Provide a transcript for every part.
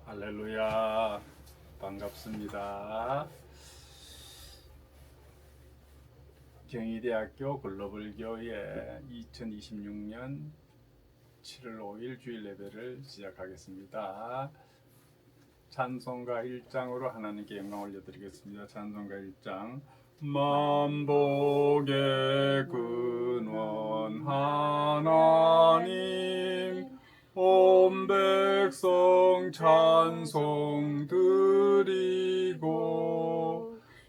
할렐루야, 반갑습니다. 경희대학교 글로벌교회 2026년 7월 5일 주일 예배를 시작하겠습니다. 찬송가 1장으로 하나님께 영광 올려드리겠습니다. 찬송가 1장. 만복의 근원 하나님, 온 백성 찬송 드리고,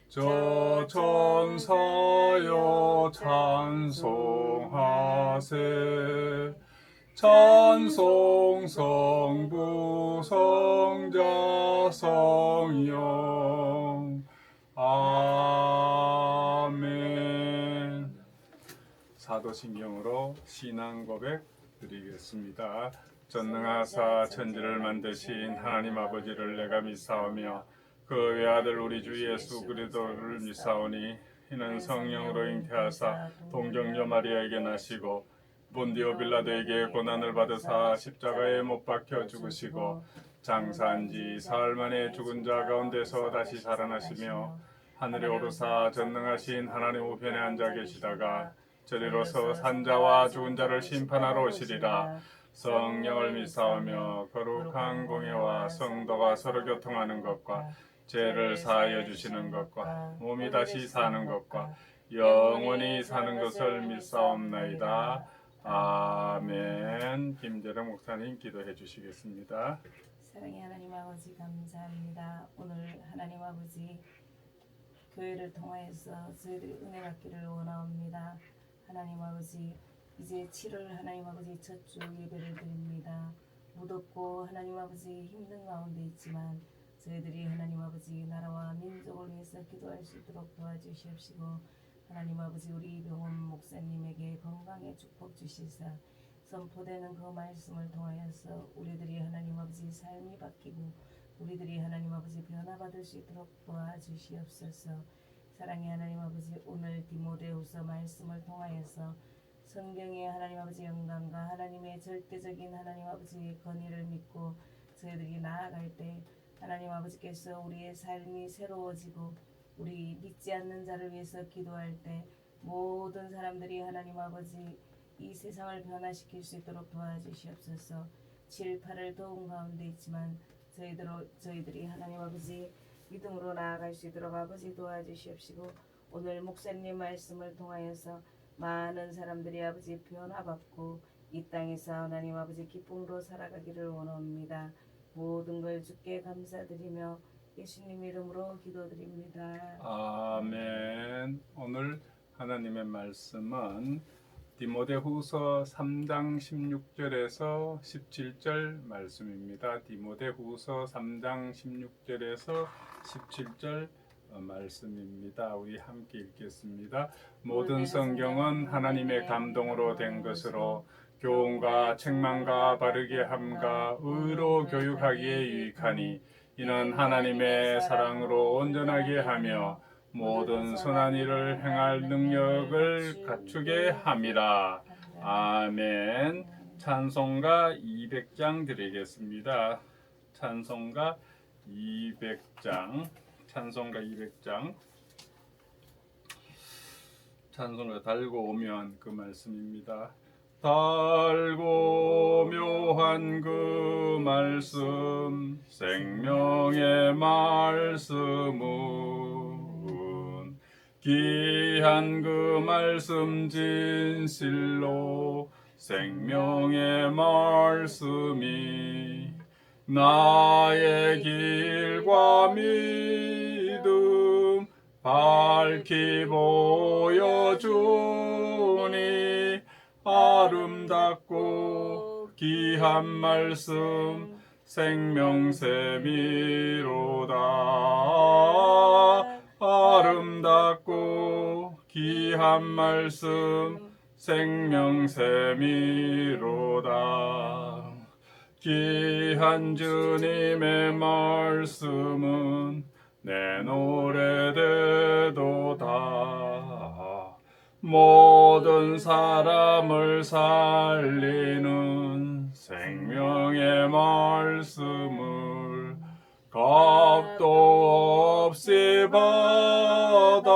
저 천사여 찬송하세. 찬송 성부 성자 성령. 아멘. 사도신경으로 신앙 고백 드리겠습니다. 전능하사 천지를 만드신 하나님 아버지를 내가 믿사오며 그 외아들 우리 주 예수 그리스도를 믿사오니 이는 성령으로 잉태하사 동정녀 마리아에게 나시고 본디오 빌라도에게 고난을 받으사 십자가에 못 박혀 죽으시고 장사한 지 사흘 만에 죽은 자 가운데서 다시 살아나시며 하늘에 오르사 전능하신 하나님 우편에 앉아 계시다가 저리로서 산자와 죽은 자를 심판하러 오시리라. 성령을 믿사오며 거룩한 공예와 성도가 서로 교통하는 것과 죄를 사하여 주시는 것과 몸이 다시 사는 것과 영원히 사는 것을 믿사옵나이다. 아멘. 김재령 목사님 기도해 주시겠습니다. 사랑의 하나님 아버지 감사합니다. 오늘 하나님 아버지 교회를 통하여서 저희들이 은혜 받기를 원하옵니다. 하나님 아버지 이제 7월 하나님 아버지 첫 주 예배를 드립니다. 무덥고 하나님 아버지 힘든 가운데 있지만 저희들이 하나님 아버지 나라와 민족을 위해서 기도할 수 있도록 도와주시옵시고, 하나님 아버지 우리 병원 목사님에게 건강의 축복 주시사 선포되는 그 말씀을 통하여서 우리들이 하나님 아버지 삶이 바뀌고 우리들이 하나님 아버지 변화받을 수 있도록 도와주시옵소서. 사랑의 하나님 아버지 오늘 디모데후서 말씀을 통하여서 성경의 하나님 아버지 영광과 하나님의 절대적인 하나님 아버지 권위를 믿고 저희들이 나아갈 때 하나님 아버지께서 우리의 삶이 새로워지고 우리 믿지 않는 자를 위해서 기도할 때 모든 사람들이 하나님 아버지 이 세상을 변화시킬 수 있도록 도와주시옵소서. 7, 8을 더운 가운데 있지만 저희들이 하나님 아버지 믿음으로 나아갈 수 있도록 아버지 도와주시옵시고, 오늘 목사님 말씀을 통하여서 많은 사람들이 아버지 변화받고 이 땅에서 하나님 아버지 기쁨으로 살아가기를 원합니다. 모든 걸 주께 감사드리며 예수님 이름으로 기도드립니다. 아멘. 오늘 하나님의 말씀은 디모데후서 3장 16절에서 17절 말씀입니다. 디모데후서 3장 16절에서 17절 말씀입니다. 우리 함께 읽겠습니다. 모든 성경은 하나님의 감동으로 된 것으로 교훈과 책망과 바르게 함과 의로 교육하기에 유익하니 이는 하나님의 사랑으로 온전하게 하며 모든 선한 일을 행할 능력을 갖추게 함이라. 아멘. 찬송가 200장 드리겠습니다. 찬송가 200장. 찬송가 달고 오면 그 말씀입니다. 달고 묘한 그 말씀, 생명의 말씀은 귀한 그 말씀 진실로 생명의 말씀이 나의 길과 믿음 밝히 보여주니 아름답고 귀한 말씀 생명샘이로다. 아름답고 귀한 말씀 생명샘이로다. 귀한 주님의 말씀은 내 노래되도다. 모든 사람을 살리는 생명의 말씀을 겁도 없이 받아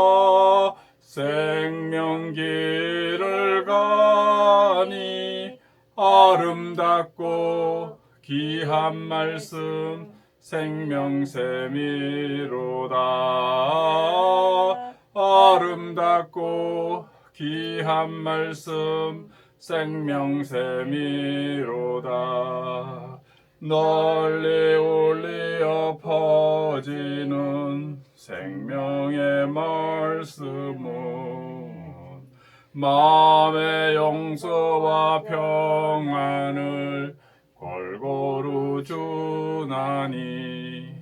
생명길을 가니 아름답고 귀한 말씀 생명샘이로다. 아름답고 귀한 말씀 생명샘이로다. 널리 울리어 퍼지는 생명의 말씀은 마음의 용서와 평안을 골고루 주나니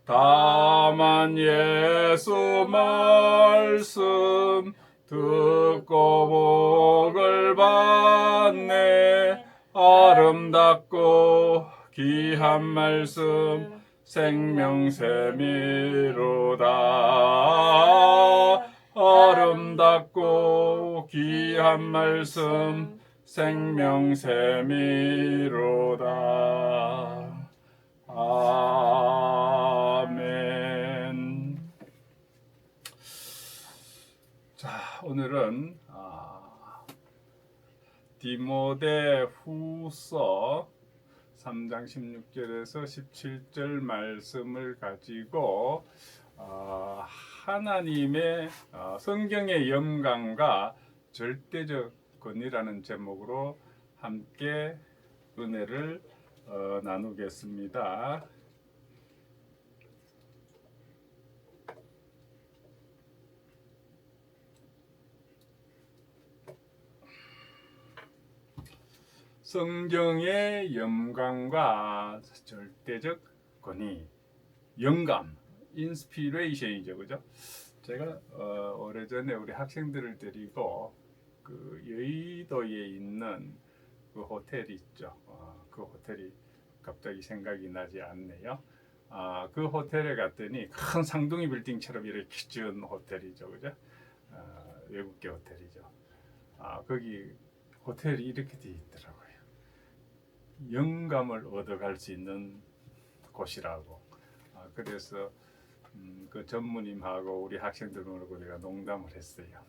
다만 예수 말씀 듣고 복을 받네. 아름답고 귀한 말씀 생명샘이로다. 아름답고 귀한 말씀 생명샘이로다. 아멘. 자, 오늘은 디모데 후서 3장 16절에서 17절 말씀을 가지고 하나님의 성경의 영광과 절대적 권위라는 제목으로 함께 은혜를 나누겠습니다. 성경의 영광과 절대적 권위, 영감, 인스피레이션이죠, 그죠? 제가 오래전에 우리 학생들을 데리고 그 여의도에 있는 그 호텔이 있죠. 그 호텔이 갑자기 생각이 나지 않네요. 그 호텔에 갔더니 큰 상둥이 빌딩처럼 이렇게 지은 호텔이죠, 그죠? 외국계 호텔이죠. 거기 호텔이 이렇게 되어 있더라고요. 영감을 얻어갈 수 있는 곳이라고. 그래서 그 전무님하고 우리 학생들하고 내가 농담을 했어요.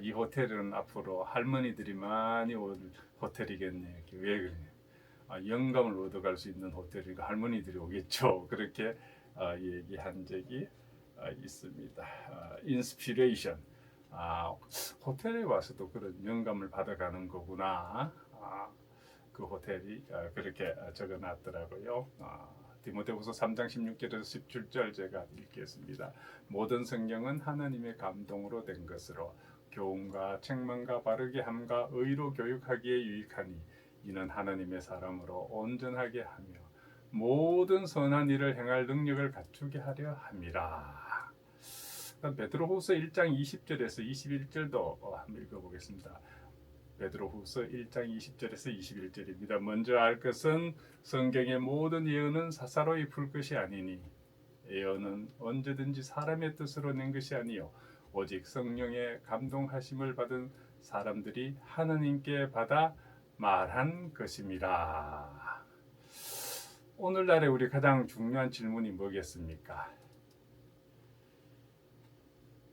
이 호텔은 앞으로 할머니들이 많이 올 호텔이겠네. 왜 그러냐? 영감을 얻어갈 수 있는 호텔이니까 할머니들이 오겠죠. 그렇게 얘기한 적이 있습니다. 인스피레이션. 호텔에 와서도 그런 영감을 받아가는 거구나. 그 호텔이 그렇게 적어놨더라고요. 디모데후서 3장 16절에서 17절 제가 읽겠습니다. 모든 성경은 하나님의 감동으로 된 것으로 교훈과 책망과 바르게 함과 의로 교육하기에 유익하니 이는 하나님의 사람으로 온전하게 하며 모든 선한 일을 행할 능력을 갖추게 하려 함이라. 베드로후서 1장 20절에서 21절도 한번 읽어보겠습니다. 베드로후서 1장 20절에서 21절입니다. 먼저 알 것은 성경의 모든 예언은 사사로이 풀 것이 아니니 예언은 언제든지 사람의 뜻으로 낸 것이 아니요 오직 성령의 감동하심을 받은 사람들이 하나님께 받아 말한 것임이라. 오늘날에 우리 가장 중요한 질문이 뭐겠습니까?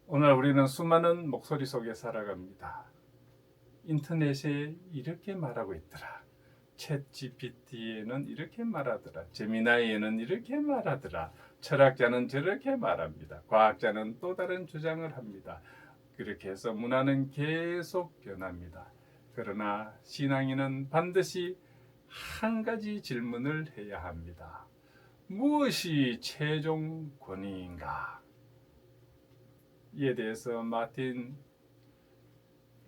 오늘 우리는 수많은 목소리 속에 살아갑니다. 인터넷에 이렇게 말하고 있더라. 챗 GPT에는 이렇게 말하더라. 제미나이에는 이렇게 말하더라. 철학자는 저렇게 말합니다. 과학자는 또 다른 주장을 합니다. 그렇게 해서 문화는 계속 변합니다. 그러나 신앙인은 반드시 한 가지 질문을 해야 합니다. 무엇이 최종 권위인가? 이에 대해서 마틴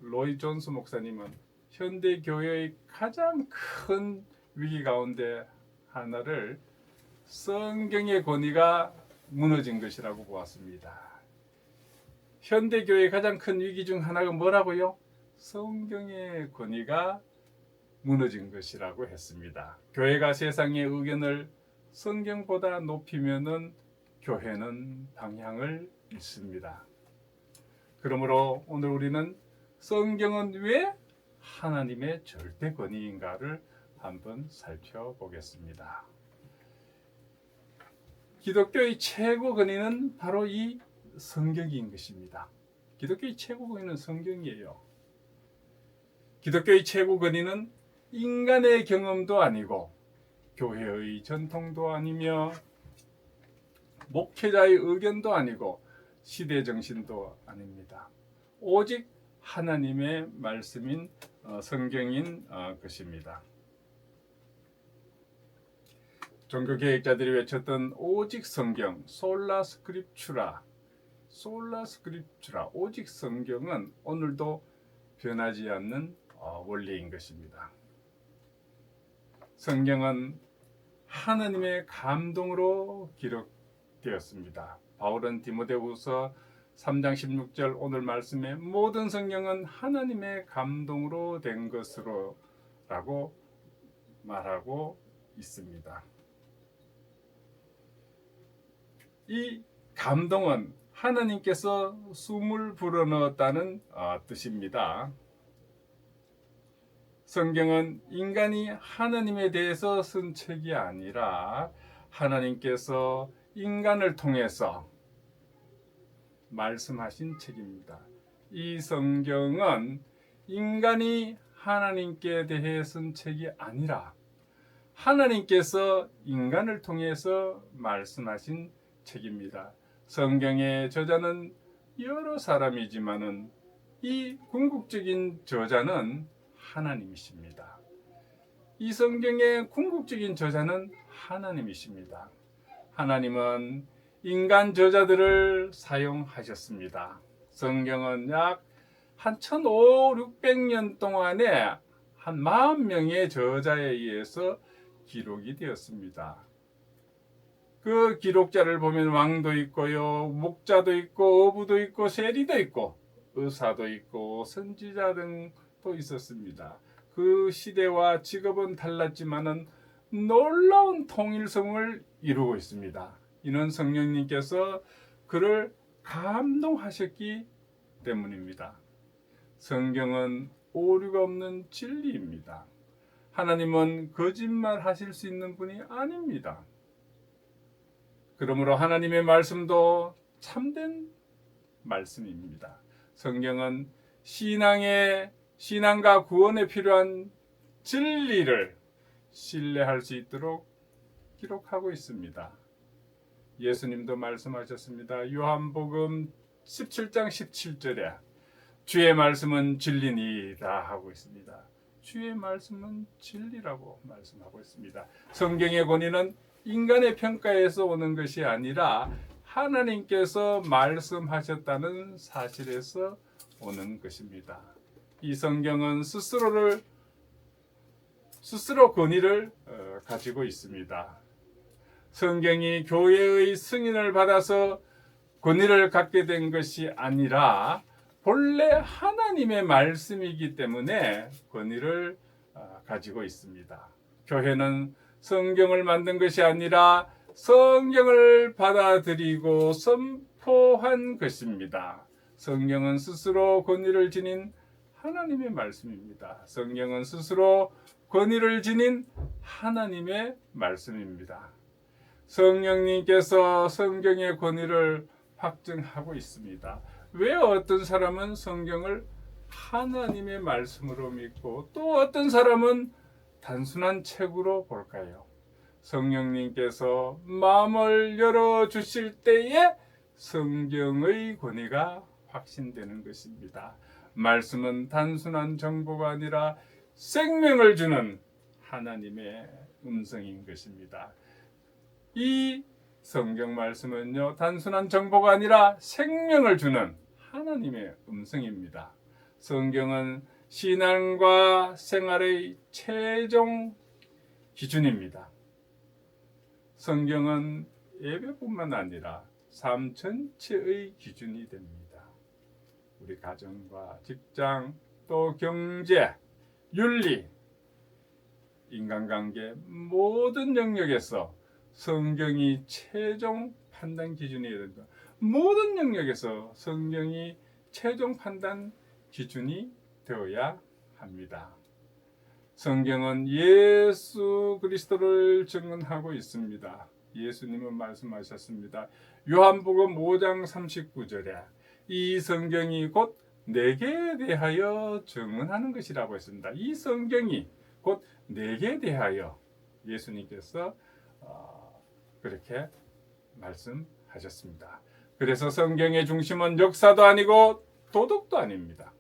로이 존스 목사님은 현대 교회의 가장 큰 위기 가운데 하나를 성경의 권위가 무너진 것이라고 보았습니다. 현대 교회의 가장 큰 위기 중 하나가 뭐라고요? 성경의 권위가 무너진 것이라고 했습니다. 교회가 세상의 의견을 성경보다 높이면은 교회는 방향을 잃습니다. 그러므로 오늘 우리는 성경은 왜 하나님의 절대 권위인가를 한번 살펴보겠습니다. 기독교의 최고 근위는 바로 이 성경인 것입니다. 기독교의 최고 근위는 성경이에요. 기독교의 최고 근위는 인간의 경험도 아니고 교회의 전통도 아니며 목회자의 의견도 아니고 시대 정신도 아닙니다. 오직 하나님의 말씀인 성경인 것입니다. 종교개혁자들이 외쳤던 오직 성경, 솔라 스크립추라, 솔라 스크립추라, 오직 성경은 오늘도 변하지 않는 원리인 것입니다. 성경은 하나님의 감동으로 기록되었습니다. 바울은 디모데후서 3장 16절 오늘 말씀에 모든 성경은 하나님의 감동으로 된 것으로 라고 말하고 있습니다. 이 감동은 하나님께서 숨을 불어넣었다는 뜻입니다. 성경은 인간이 하나님에 대해서 쓴 책이 아니라 하나님께서 인간을 통해서 말씀하신 책입니다. 이 성경은 인간이 하나님께 대해 쓴 책이 아니라 하나님께서 인간을 통해서 말씀하신 책입니다. 성경의 저자는 여러 사람이지만은 이 궁극적인 저자는 하나님이십니다. 이 성경의 궁극적인 저자는 하나님이십니다. 하나님은 인간 저자들을 사용하셨습니다. 성경은 약 한 1500~1600년 동안에 한 40명의 저자에 의해서 기록이 되었습니다. 그 기록자를 보면 왕도 있고요, 목자도 있고, 어부도 있고, 세리도 있고, 의사도 있고, 선지자 등도 있었습니다. 그 시대와 직업은 달랐지만은 놀라운 통일성을 이루고 있습니다. 이는 성령님께서 그를 감동하셨기 때문입니다. 성경은 오류가 없는 진리입니다. 하나님은 거짓말 하실 수 있는 분이 아닙니다. 그러므로 하나님의 말씀도 참된 말씀입니다. 성경은 신앙과 구원에 필요한 진리를 신뢰할 수 있도록 기록하고 있습니다. 예수님도 말씀하셨습니다. 요한복음 17장 17절에 주의 말씀은 진리니이다 하고 있습니다. 주의 말씀은 진리라고 말씀하고 있습니다. 성경의 권위는 인간의 평가에서 오는 것이 아니라 하나님께서 말씀하셨다는 사실에서 오는 것입니다. 이 성경은 스스로 권위를 가지고 있습니다. 성경이 교회의 승인을 받아서 권위를 갖게 된 것이 아니라 본래 하나님의 말씀이기 때문에 권위를 가지고 있습니다. 교회는 성경을 만든 것이 아니라 성경을 받아들이고 선포한 것입니다. 성경은 스스로 권위를 지닌 하나님의 말씀입니다. 성경은 스스로 권위를 지닌 하나님의 말씀입니다. 성령님께서 성경의 권위를 확증하고 있습니다. 왜 어떤 사람은 성경을 하나님의 말씀으로 믿고 또 어떤 사람은 단순한 책으로 볼까요? 성령님께서 마음을 열어주실 때에 성경의 권위가 확신되는 것입니다. 말씀은 단순한 정보가 아니라 생명을 주는 하나님의 음성인 것입니다. 이 성경 말씀은요, 단순한 정보가 아니라 생명을 주는 하나님의 음성입니다. 성경은 신앙과 생활의 최종 기준입니다. 성경은 예배뿐만 아니라 삶 전체의 기준이 됩니다. 우리 가정과 직장, 또 경제, 윤리, 인간관계 모든 영역에서 성경이 최종 판단 기준이 된다. 모든 영역에서 성경이 최종 판단 기준이 되어야 합니다. 성경은 예수 그리스도를 증언하고 있습니다. 예수님은 말씀하셨습니다. 요한복음 5장 39절에 이 성경이 곧 내게 대하여 증언하는 것이라고 했습니다. 이 성경이 곧 내게 대하여 예수님께서 그렇게 말씀하셨습니다. 그래서 성경의 중심은 역사도 아니고 도덕도 아닙니다.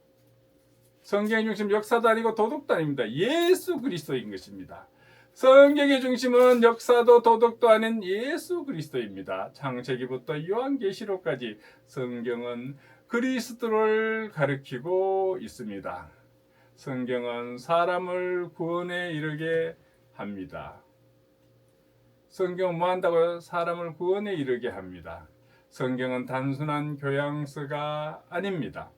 성경의 중심 역사도 아니고 도덕도 아닙니다. 예수 그리스도인 것입니다. 성경의 중심은 역사도 도덕도 아닌 예수 그리스도입니다. 창세기부터 요한계시록까지 성경은 그리스도를 가리키고 있습니다. 성경은 사람을 구원에 이르게 합니다. 성경은 뭐 한다고요? 사람을 구원에 이르게 합니다. 성경은 단순한 교양서가 아닙니다.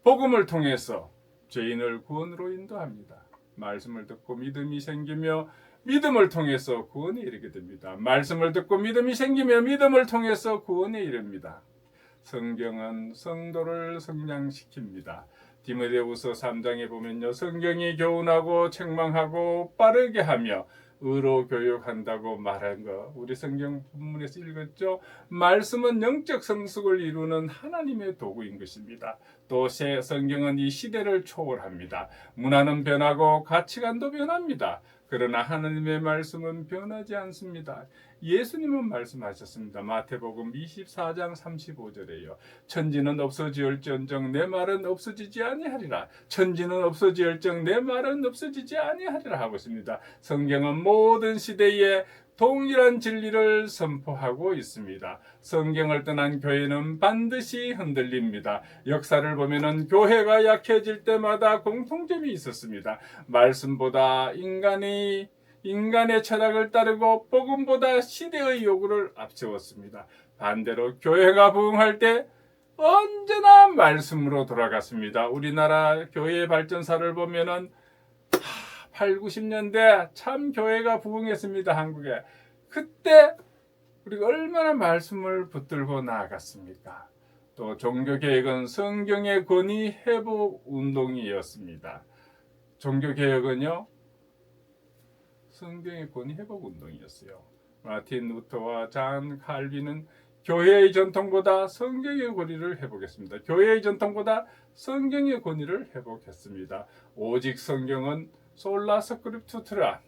복음을 통해서 죄인을 구원으로 인도합니다. 말씀을 듣고 믿음이 생기며 믿음을 통해서 구원에 이르게 됩니다. 말씀을 듣고 믿음이 생기며 믿음을 통해서 구원에 이릅니다. 성경은 성도를 성장시킵니다. 디모데후서 3장에 보면요, 성경이 교훈하고 책망하고 빠르게 하며 의로 교육한다고 말한 거 우리 성경 본문에서 읽었죠. 말씀은 영적 성숙을 이루는 하나님의 도구인 것입니다. 또 성경은 이 시대를 초월합니다. 문화는 변하고 가치관도 변합니다. 그러나 하나님의 말씀은 변하지 않습니다. 예수님은 말씀하셨습니다. 마태복음 24장 35절에요. 천지는 없어지을지언정 내 말은 없어지지 아니하리라. 천지는 없어지을정 내 말은 없어지지 아니하리라 하고 있습니다. 성경은 모든 시대에 동일한 진리를 선포하고 있습니다. 성경을 떠난 교회는 반드시 흔들립니다. 역사를 보면은 교회가 약해질 때마다 공통점이 있었습니다. 말씀보다 인간의 철학을 따르고 복음보다 시대의 요구를 앞세웠습니다. 반대로 교회가 부흥할 때 언제나 말씀으로 돌아갔습니다. 우리나라 교회 발전사를 보면은 8, 90년대 참 교회가 부흥했습니다. 한국에. 그때 우리가 얼마나 말씀을 붙들고 나아갔습니까? 또 종교개혁은 성경의 권위 회복 운동이었습니다. 종교개혁은요, 성경의 권위 회복 운동이었어요. 마틴 루터와 잔 칼빈은 교회의 전통보다 성경의 권위를 회복했습니다. 교회의 전통보다 성경의 권위를 회복했습니다. 오직 성경은 솔라 스크립투라는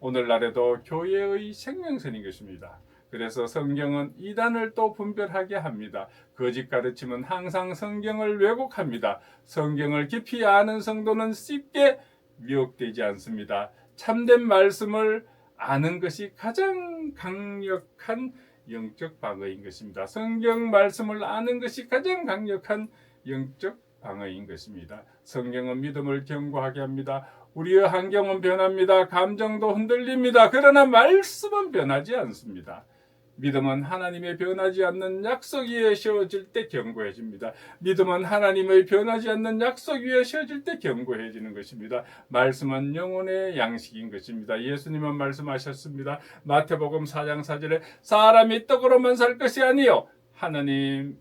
오늘날에도 교회의 생명선인 것입니다. 그래서 성경은 이단을 또 분별하게 합니다. 거짓 가르침은 항상 성경을 왜곡합니다. 성경을 깊이 아는 성도는 쉽게 미혹되지 않습니다. 참된 말씀을 아는 것이 가장 강력한 영적 방어인 것입니다. 성경 말씀을 아는 것이 가장 강력한 영적 방어인 것입니다. 성경은 믿음을 견고하게 합니다. 우리의 환경은 변합니다. 감정도 흔들립니다. 그러나 말씀은 변하지 않습니다. 믿음은 하나님의 변하지 않는 약속 위에 세워질 때 견고해집니다. 믿음은 하나님의 변하지 않는 약속 위에 세워질 때 견고해지는 것입니다. 말씀은 영혼의 양식인 것입니다. 예수님은 말씀하셨습니다. 마태복음 4장 4절에 사람이 떡으로만 살 것이 아니요 하나님의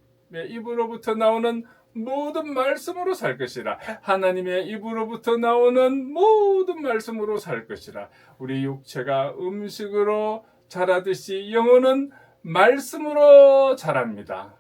입으로부터 나오는 모든 말씀으로 살 것이라. 하나님의 입으로부터 나오는 모든 말씀으로 살 것이라. 우리 육체가 음식으로 자라듯이 영혼은 말씀으로 자랍니다.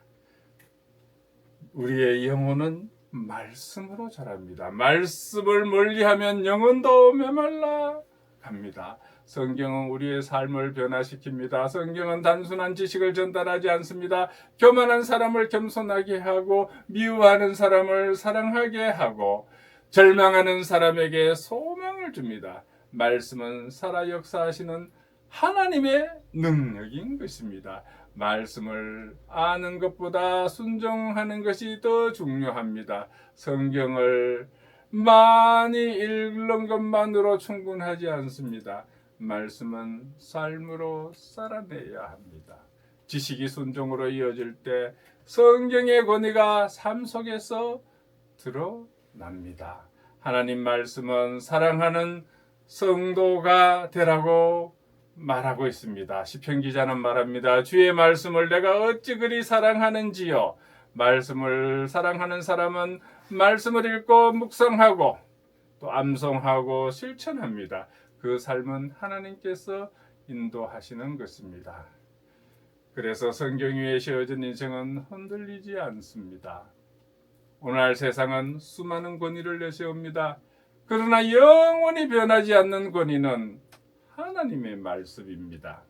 우리의 영혼은 말씀으로 자랍니다. 말씀을 멀리하면 영혼도 메말라 갑니다. 성경은 우리의 삶을 변화시킵니다. 성경은 단순한 지식을 전달하지 않습니다. 교만한 사람을 겸손하게 하고 미워하는 사람을 사랑하게 하고 절망하는 사람에게 소망을 줍니다. 말씀은 살아 역사하시는 하나님의 능력인 것입니다. 말씀을 아는 것보다 순종하는 것이 더 중요합니다. 성경을 많이 읽는 것만으로 충분하지 않습니다. 말씀은 삶으로 살아내야 합니다. 지식이 순종으로 이어질 때 성경의 권위가 삶 속에서 드러납니다. 하나님 말씀은 사랑하는 성도가 되라고 말하고 있습니다. 시편 기자는 말합니다. 주의 말씀을 내가 어찌 그리 사랑하는지요. 말씀을 사랑하는 사람은 말씀을 읽고 묵상하고 또 암송하고 실천합니다. 그 삶은 하나님께서 인도하시는 것입니다. 그래서 성경 위에 세워진 인생은 흔들리지 않습니다. 오늘 세상은 수많은 권위를 내세웁니다. 그러나 영원히 변하지 않는 권위는 하나님의 말씀입니다.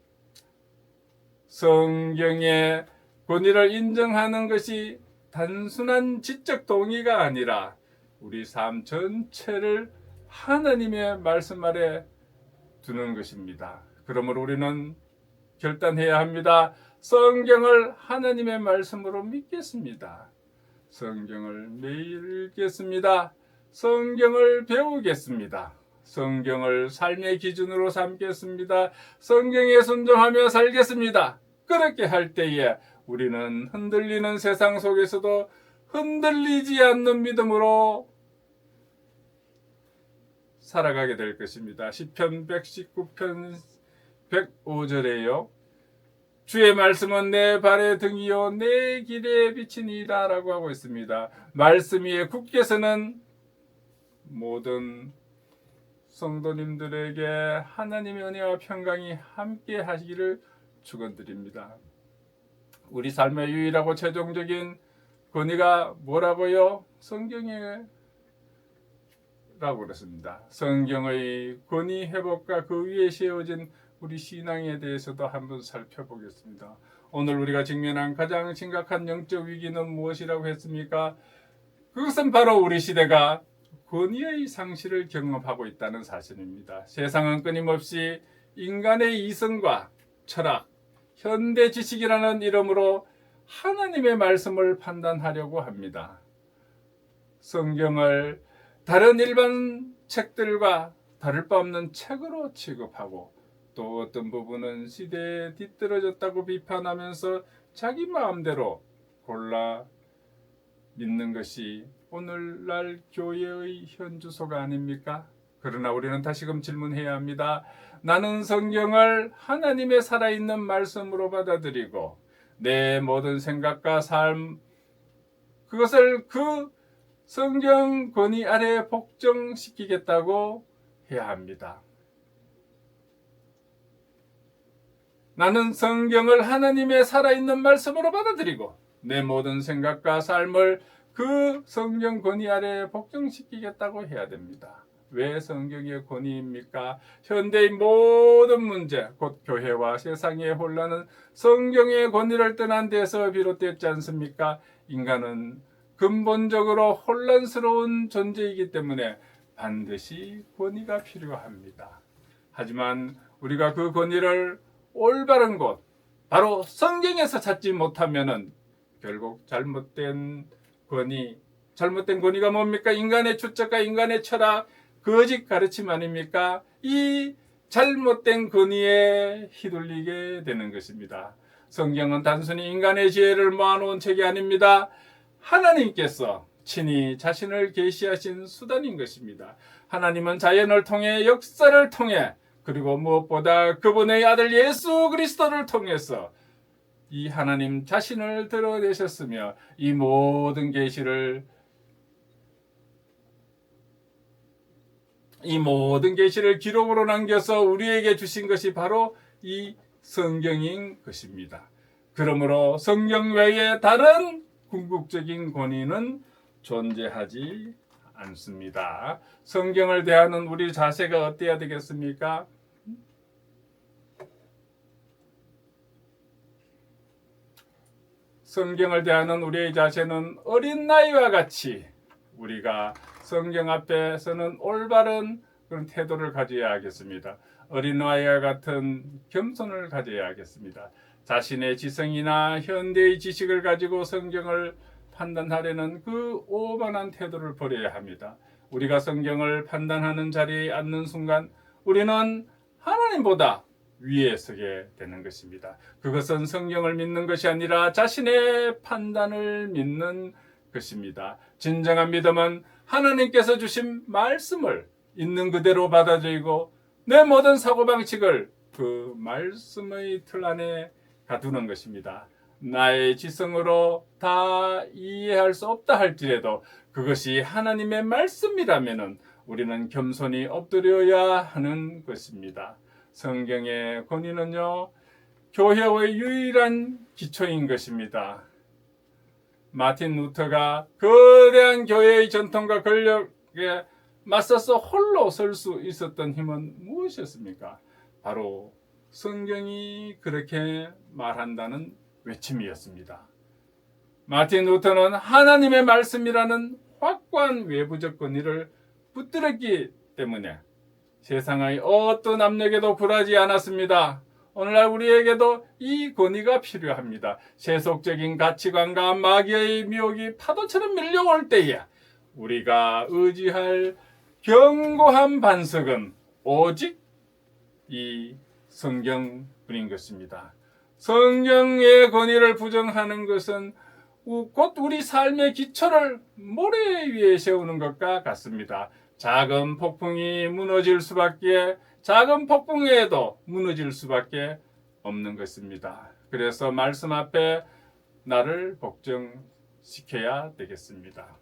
성경의 권위를 인정하는 것이 단순한 지적 동의가 아니라 우리 삶 전체를 하나님의 말씀 아래 두는 것입니다. 그러므로 우리는 결단해야 합니다. 성경을 하나님의 말씀으로 믿겠습니다. 성경을 매일 읽겠습니다. 성경을 배우겠습니다. 성경을 삶의 기준으로 삼겠습니다. 성경에 순종하며 살겠습니다. 그렇게 할 때에 우리는 흔들리는 세상 속에서도 흔들리지 않는 믿음으로 살아가게 될 것입니다. 시편 119편 105절에요. 주의 말씀은 내 발의 등이요 내 길에 비치니이다 라고 하고 있습니다. 말씀 위에 굳게 서는 모든 성도님들에게 하나님의 은혜와 평강이 함께 하시기를 축원드립니다. 우리 삶의 유일하고 최종적인 권위가 뭐라고요? 성경에 라고 그랬습니다. 성경의 권위 회복과 그 위에 세워진 우리 신앙에 대해서도 한번 살펴보겠습니다. 오늘 우리가 직면한 가장 심각한 영적 위기는 무엇이라고 했습니까? 그것은 바로 우리 시대가 권위의 상실을 경험하고 있다는 사실입니다. 세상은 끊임없이 인간의 이성과 철학, 현대 지식이라는 이름으로 하나님의 말씀을 판단하려고 합니다. 성경을 다른 일반 책들과 다를 바 없는 책으로 취급하고 또 어떤 부분은 시대에 뒤떨어졌다고 비판하면서 자기 마음대로 골라 믿는 것이 오늘날 교회의 현주소가 아닙니까? 그러나 우리는 다시금 질문해야 합니다. 나는 성경을 하나님의 살아있는 말씀으로 받아들이고 내 모든 생각과 삶 그것을 그 성경 권위 아래 복종시키겠다고 해야 합니다. 나는 성경을 하나님의 살아있는 말씀으로 받아들이고 내 모든 생각과 삶을 그 성경 권위 아래 복종시키겠다고 해야 됩니다. 왜 성경의 권위입니까? 현대의 모든 문제, 곧 교회와 세상의 혼란은 성경의 권위를 떠난 데서 비롯됐지 않습니까? 인간은 근본적으로 혼란스러운 존재이기 때문에 반드시 권위가 필요합니다. 하지만 우리가 그 권위를 올바른 곳, 바로 성경에서 찾지 못하면은 결국 잘못된 권위가 뭡니까? 인간의 추측과 인간의 철학, 거짓 가르침 아닙니까? 이 잘못된 권위에 휘둘리게 되는 것입니다. 성경은 단순히 인간의 지혜를 모아놓은 책이 아닙니다. 하나님께서 친히 자신을 계시하신 수단인 것입니다. 하나님은 자연을 통해 역사를 통해 그리고 무엇보다 그분의 아들 예수 그리스도를 통해서 이 하나님 자신을 드러내셨으며 이 모든 계시를 기록으로 남겨서 우리에게 주신 것이 바로 이 성경인 것입니다. 그러므로 성경 외에 다른 궁극적인 권위는 존재하지 않습니다. 성경을 대하는 우리 자세가 어때야 되겠습니까? 성경을 대하는 우리의 자세는 어린 나이와 같이 우리가 성경 앞에서는 올바른 그런 태도를 가져야 하겠습니다. 어린아이와 같은 겸손을 가져야 하겠습니다. 자신의 지성이나 현대의 지식을 가지고 성경을 판단하려는 그 오만한 태도를 버려야 합니다. 우리가 성경을 판단하는 자리에 앉는 순간 우리는 하나님보다 위에 서게 되는 것입니다. 그것은 성경을 믿는 것이 아니라 자신의 판단을 믿는 것입니다. 진정한 믿음은 하나님께서 주신 말씀을 있는 그대로 받아들이고 내 모든 사고방식을 그 말씀의 틀 안에 가두는 것입니다. 나의 지성으로 다 이해할 수 없다 할지라도 그것이 하나님의 말씀이라면 우리는 겸손히 엎드려야 하는 것입니다. 성경의 권위는요, 교회의 유일한 기초인 것입니다. 마틴 루터가 거대한 교회의 전통과 권력에 맞서서 홀로 설 수 있었던 힘은 무엇이었습니까? 바로 성경이 그렇게 말한다는 외침이었습니다. 마틴 루터는 하나님의 말씀이라는 확고한 외부적 권위를 붙들었기 때문에 세상의 어떤 압력에도 굴하지 않았습니다. 오늘날 우리에게도 이 권위가 필요합니다. 세속적인 가치관과 마귀의 미혹이 파도처럼 밀려올 때에 우리가 의지할 견고한 반석은 오직 이 성경뿐인 것입니다. 성경의 권위를 부정하는 것은 곧 우리 삶의 기초를 모래 위에 세우는 것과 같습니다. 작은 폭풍이 무너질 수밖에, 작은 폭풍에도 무너질 수밖에 없는 것입니다. 그래서 말씀 앞에 나를 복종시켜야 되겠습니다.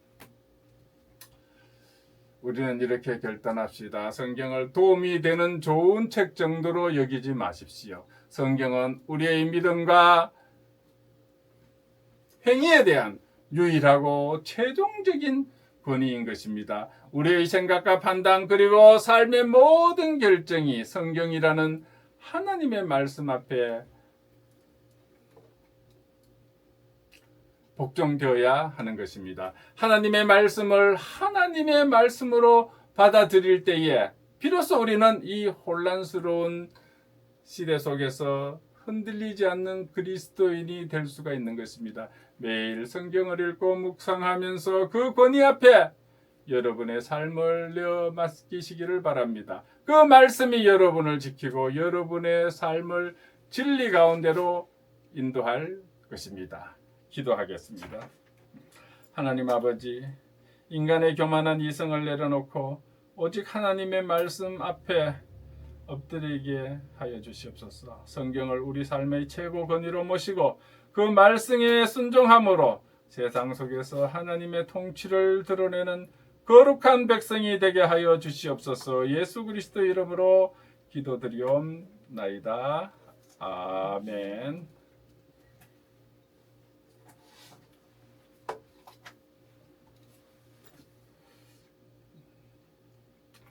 우리는 이렇게 결단합시다. 성경을 도움이 되는 좋은 책 정도로 여기지 마십시오. 성경은 우리의 믿음과 행위에 대한 유일하고 최종적인 권위인 것입니다. 우리의 생각과 판단 그리고 삶의 모든 결정이 성경이라는 하나님의 말씀 앞에 복종되어야 하는 것입니다. 하나님의 말씀을 하나님의 말씀으로 받아들일 때에 비로소 우리는 이 혼란스러운 시대 속에서 흔들리지 않는 그리스도인이 될 수가 있는 것입니다. 매일 성경을 읽고 묵상하면서 그 권위 앞에 여러분의 삶을 내어 맡기시기를 바랍니다. 그 말씀이 여러분을 지키고 여러분의 삶을 진리 가운데로 인도할 것입니다. 기도하겠습니다. 하나님 아버지, 인간의 교만한 이성을 내려놓고 오직 하나님의 말씀 앞에 엎드리게 하여 주시옵소서. 성경을 우리 삶의 최고 권위로 모시고 그 말씀에 순종함으로 세상 속에서 하나님의 통치를 드러내는 거룩한 백성이 되게 하여 주시옵소서. 예수 그리스도 이름으로 기도드리옵나이다. 아멘.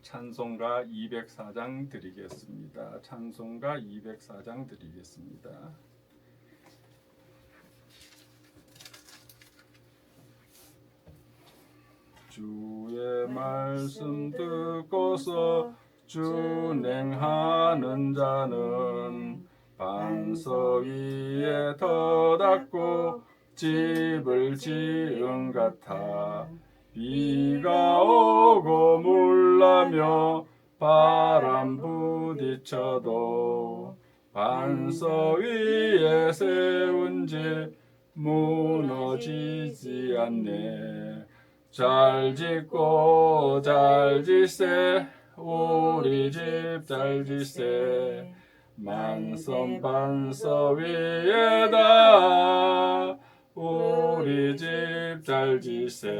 찬송가 204장 드리겠습니다. 찬송가 204장 드리겠습니다. 주의 말씀 듣고서 준행하는 자는 반석 위에 터닫고 집을 지은 같아 비가 오고 물나며 바람 부딪혀도 반석 위에 세운 집 무너지지 않네. 잘 짓고 잘 짓세 우리 집 잘 짓세 만선 반석 위에다 우리 집 잘 짓세.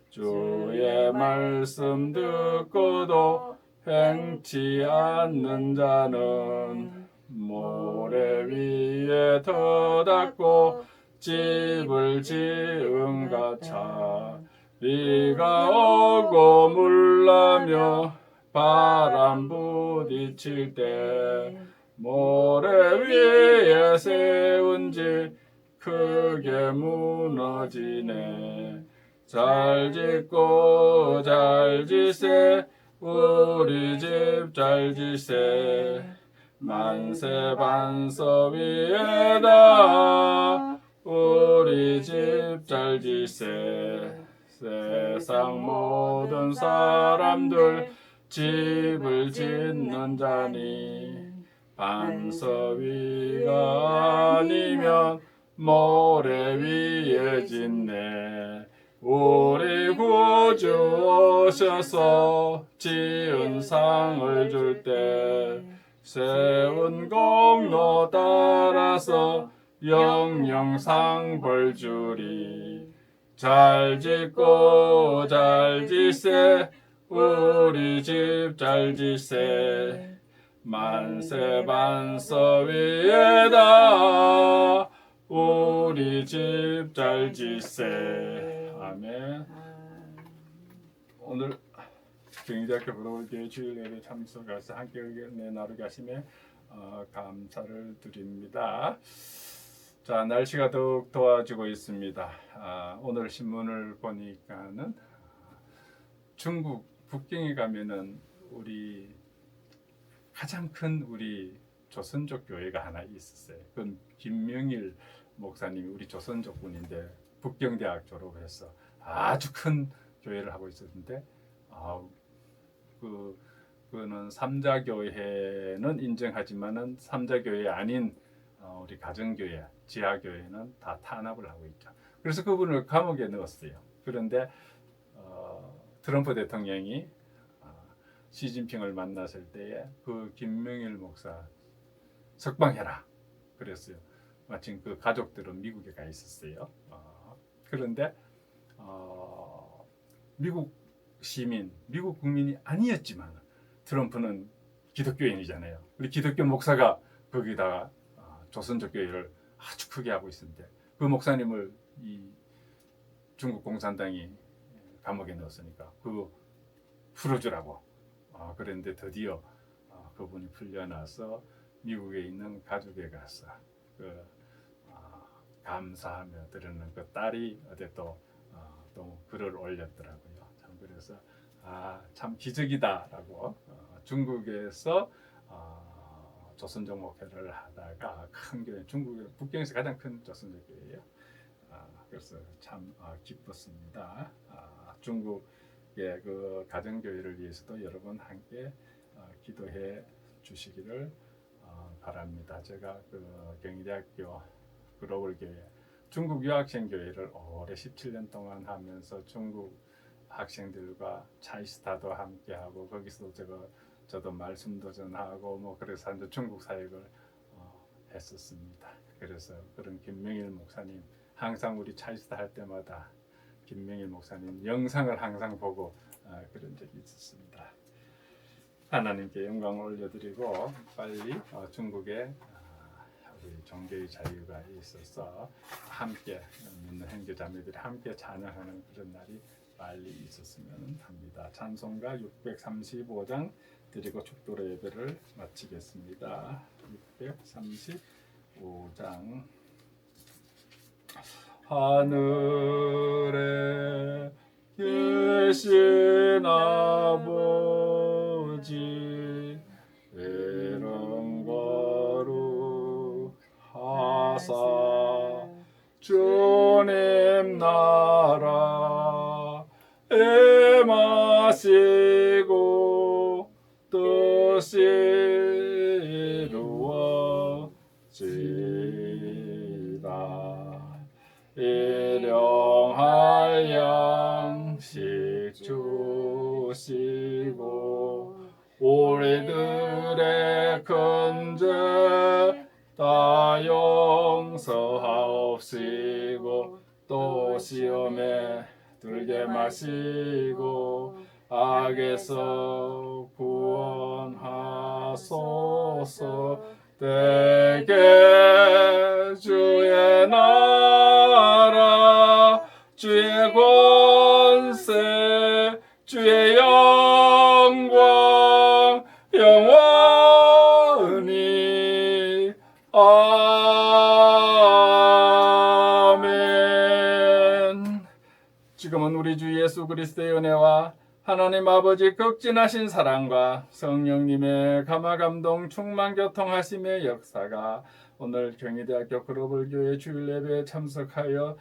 주의 말씀 듣고도 행치 않는 자는 모래 위에 터닫고 집을 지은 같아 비가 오고 물나며 바람 부딪힐 때 모래 위에 세운 집 크게 무너지네. 잘 짓고 잘 짓세 우리 집 잘 짓세 만세 반석 위에다 우리 집 잘 짓세. 세상 모든 사람들 집을 짓는 자니 반석 위가 아니면 모래 위에 짓네. 우리 구주 오셔서 지은 상을 줄 때 세운 공로 따라서 영영상 벌 주리. 잘 짓고 잘 짓세 우리 집 잘 짓세 만세 반석 위에다 우리 집 잘 지세. 아멘. 오늘 경희대학교 글로벌교회 주일 예배 참석해서 함께 의견 나누게 하심에 감사를 드립니다. 자, 날씨가 더욱 더워지고 있습니다. 오늘 신문을 보니까는 중국 북경에 가면은 우리 가장 큰 우리 조선족 교회가 하나 있었어요. 그건 김명일 목사님이 우리 조선족 분인데 북경대학 졸업해서 아주 큰 교회를 하고 있었는데 그는 삼자교회는 인정하지만은 삼자교회 아닌 우리 가정교회, 지하교회는 다 탄압을 하고 있죠. 그래서 그분을 감옥에 넣었어요. 그런데 트럼프 대통령이 시진핑을 만났을 때에 그 김명일 목사 석방해라 그랬어요. 마침 그 가족들은 미국에 가 있었어요. 그런데 미국 시민, 미국 국민이 아니었지만 트럼프는 기독교인이잖아요. 우리 기독교 목사가 거기다가 조선족 교회를 아주 크게 하고 있었는데 그 목사님을 이 중국 공산당이 감옥에 넣었으니까 그거 풀어주라고 그랬는데 드디어 그분이 풀려나서 미국에 있는 가족에 가서 감사하며 들은 그 딸이 어제 또 글을 올렸더라고요. 참 그래서 참 기적이다라고 중국에서 조선족 목회를 하다가 큰 교회, 중국 북경에서 가장 큰 조선족 교회예요. 그래서 참 기뻤습니다. 중국의 그 가정교회를 위해서도 여러분 함께 기도해 주시기를 바랍니다. 제가 그 경희대학교 글로벌교회 중국 유학생 교회를 오래 17년 동안 하면서 중국 학생들과 차이스타도 함께 하고 거기서 저도 말씀도 전하고 뭐 그래서 이제 중국 사역을 했었습니다. 그래서 그런 김명일 목사님 항상 우리 차이스타 할 때마다 김명일 목사님 영상을 항상 보고 그런 적이 있었습니다. 하나님께 영광을 올려드리고 빨리 중국에 우리 종교의 자유가 있어서 함께 믿는 형제자매들이 함께 찬양하는 그런 날이 빨리 있었으면 합니다. 찬송가 635장 드리고 축도로 예배를 마치겠습니다. 635장 하늘에 계신 아버지 이름 거룩하사 주님 나라에 마시고 뜻이 이루어지다 일용할 양식 주시고 우리들의 큰 죄 다 용서하옵시고 또 시험에 들게 마시고 악에서 구원하소서. 대개 주의 나라 주의 권세 주의 영광 영원히 아멘. 지금은 우리 주 예수 그리스도의 은혜와 하나님 아버지 극진하신 사랑과 성령님의 감화감동 충만교통하심의 역사가 오늘 경희대학교 글로벌교회 주일 예배에 참석하여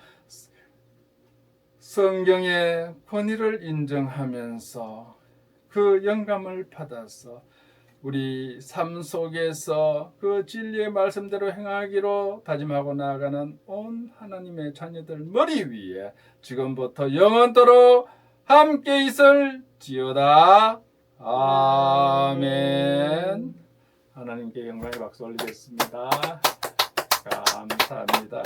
성경의 권위를 인정하면서 그 영감을 받아서 우리 삶 속에서 그 진리의 말씀대로 행하기로 다짐하고 나아가는 온 하나님의 자녀들 머리 위에 지금부터 영원토록 함께 있을지어다. 아멘. 하나님께 영광의 박수 올리겠습니다. 감사합니다.